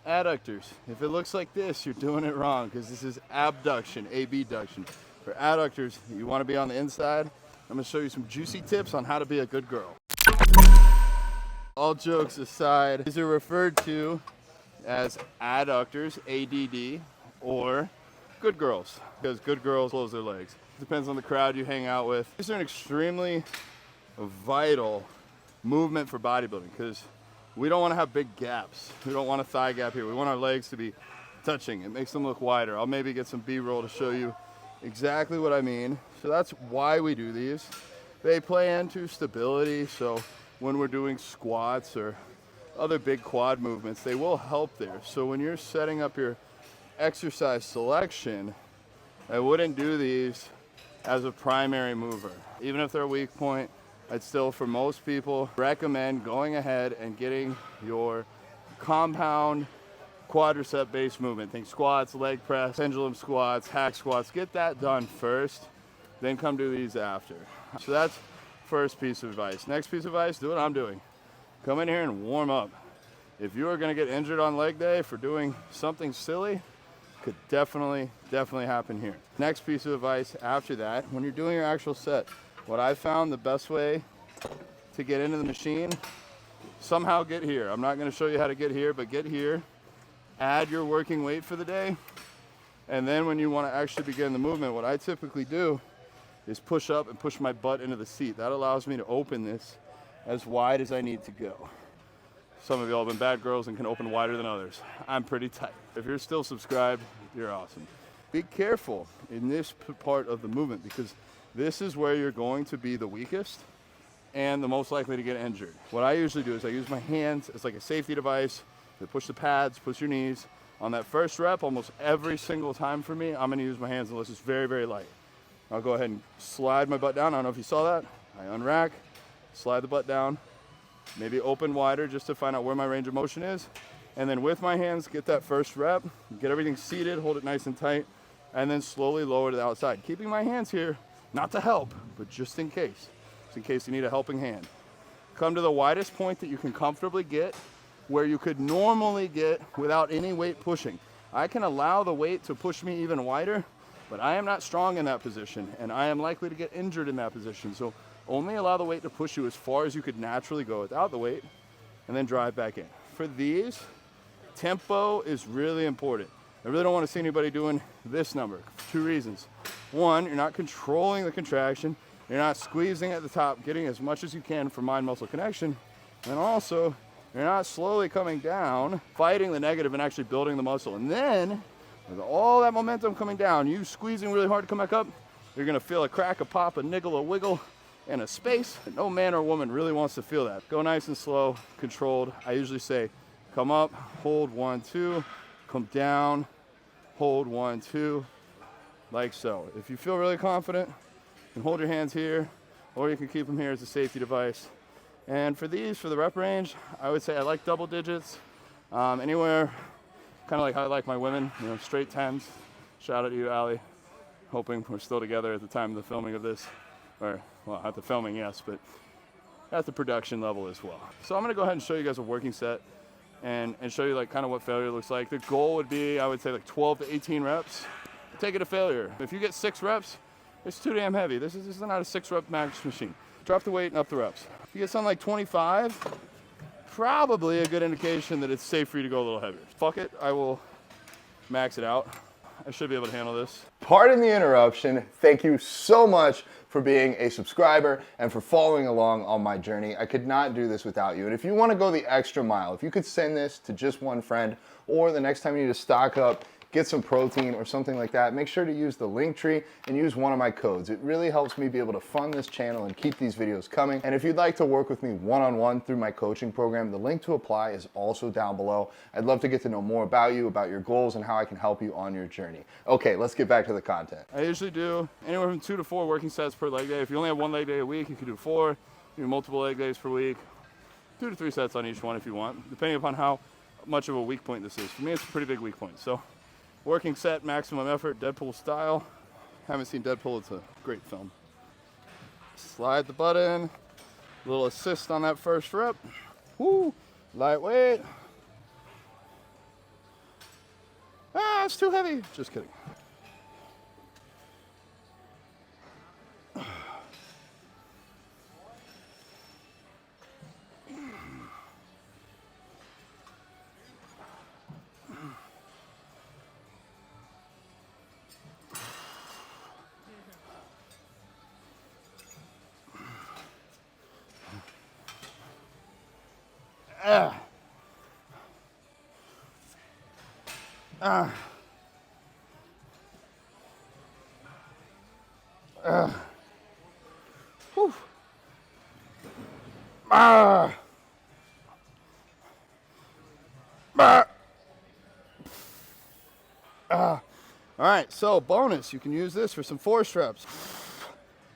Adductors. If it looks like this, you're doing it wrong because this is abduction, abduction. For adductors, you want to be on the inside. I'm going to show you some juicy tips on how to be a good girl. All jokes aside, these are referred to as adductors, ADD, or good girls, because good girls close their legs. Depends on the crowd you hang out with. These are an extremely vital movement for bodybuilding because we don't want to have big gaps. We don't want a thigh gap here. We want our legs to be touching. It makes them look wider. I'll maybe get some B-roll to show you exactly what I mean. So that's why we do these. They play into stability, so when we're doing squats or other big quad movements, they will help there. So when you're setting up your exercise selection, I wouldn't do these as a primary mover. Even if they're a weak point, I'd still, for most people, recommend going ahead and getting your compound quadricep-based movement. Think squats, leg press, pendulum squats, hack squats. Get that done first, then come do these after. So that's first piece of advice. Next piece of advice, do what I'm doing. Come in here and warm up. If you are gonna get injured on leg day for doing something silly, could definitely happen here. Next piece of advice after that, when you're doing your actual set, what I found the best way to get into the machine, somehow get here. I'm not gonna show you how to get here, but get here, add your working weight for the day, and then when you wanna actually begin the movement, what I typically do is push up and push my butt into the seat. That allows me to open this as wide as I need to go. Some of y'all have been bad girls and can open wider than others. I'm pretty tight. If you're still subscribed, you're awesome. Be careful in this part of the movement because this is where you're going to be the weakest and the most likely to get injured. What I usually do is I use my hands as like a safety device to push the pads, push your knees. On that first rep, almost every single time for me, I'm gonna use my hands unless it's very light. I'll go ahead and slide my butt down. I don't know if you saw that. I unrack, slide the butt down, maybe open wider just to find out where my range of motion is. And then with my hands, get that first rep, get everything seated, hold it nice and tight, and then slowly lower to the outside. Keeping my hands here, not to help, but just in case you need a helping hand. Come to the widest point that you can comfortably get, where you could normally get without any weight pushing. I can allow the weight to push me even wider, but I am not strong in that position, and I am likely to get injured in that position. So only allow the weight to push you as far as you could naturally go without the weight, and then drive back in. For these, tempo is really important. I really don't want to see anybody doing this number for two reasons. One, you're not controlling the contraction. You're not squeezing at the top, getting as much as you can for mind-muscle connection. And also, you're not slowly coming down, fighting the negative and actually building the muscle. And then, with all that momentum coming down, you squeezing really hard to come back up, you're gonna feel a crack, a pop, a niggle, a wiggle, and a space. No man or woman really wants to feel that. Go nice and slow, controlled. I usually say, come up, hold 1, 2, come down, hold 1, 2, like so. If you feel really confident, you can hold your hands here, or you can keep them here as a safety device. And for these, for the rep range, I would say I like double digits. Anywhere, kind of like how I like my women, straight 10s. Shout out to you, Allie. Hoping we're still together at the time of the filming of this. Or, well, at the filming, yes, but at the production level as well. So I'm gonna go ahead and show you guys a working set and show you like kind of what failure looks like. The goal would be, I would say, like 12 to 18 reps. Take it to failure. If you get 6 reps, it's too damn heavy. This is not a 6-rep max machine. Drop the weight and up the reps. If you get something like 25, probably a good indication that it's safe for you to go a little heavier. Fuck it, I will max it out. I should be able to handle this. Pardon the interruption. Thank you so much for being a subscriber and for following along on my journey. I could not do this without you. And if you want to go the extra mile, if you could send this to just one friend, or the next time you need to stock up, get some protein or something like that, make sure to use the Linktree and use one of my codes. It really helps me be able to fund this channel and keep these videos coming. And if you'd like to work with me one-on-one through my coaching program, the link to apply is also down below. I'd love to get to know more about you, about your goals, and how I can help you on your journey. Okay, let's get back to the content. I usually do anywhere from 2 to 4 working sets per leg day. If you only have 1 leg day a week, you can do 4. You do multiple leg days per week. 2 to 3 sets on each one if you want, depending upon how much of a weak point this is. For me, it's a pretty big weak point. So, working set, maximum effort, Deadpool style. Haven't seen Deadpool, it's a great film. Slide the butt in, a little assist on that first rep. Woo, lightweight. it's too heavy. Just kidding. Whew. All right, so bonus, you can use this for some force reps.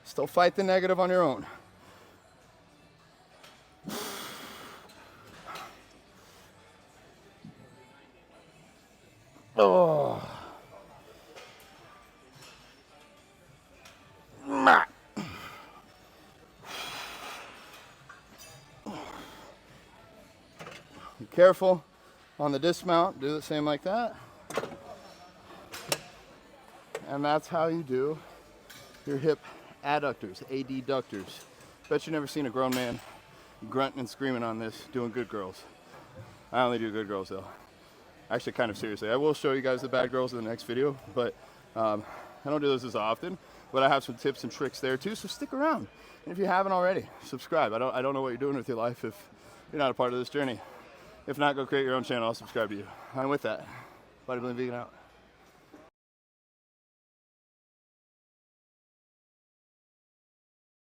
Still fight the negative on your own. Oh. Be careful on the dismount, do the same like that. And that's how you do your hip adductors, adductors. Bet you never seen a grown man grunting and screaming on this doing good girls. I only do good girls though. Actually, kind of seriously. I will show you guys the bad girls in the next video, but I don't do those as often. But I have some tips and tricks there too, so stick around. And if you haven't already, subscribe. I don't know what you're doing with your life if you're not a part of this journey. If not, go create your own channel. I'll subscribe to you. And with that, Bodybuilding Vegan out.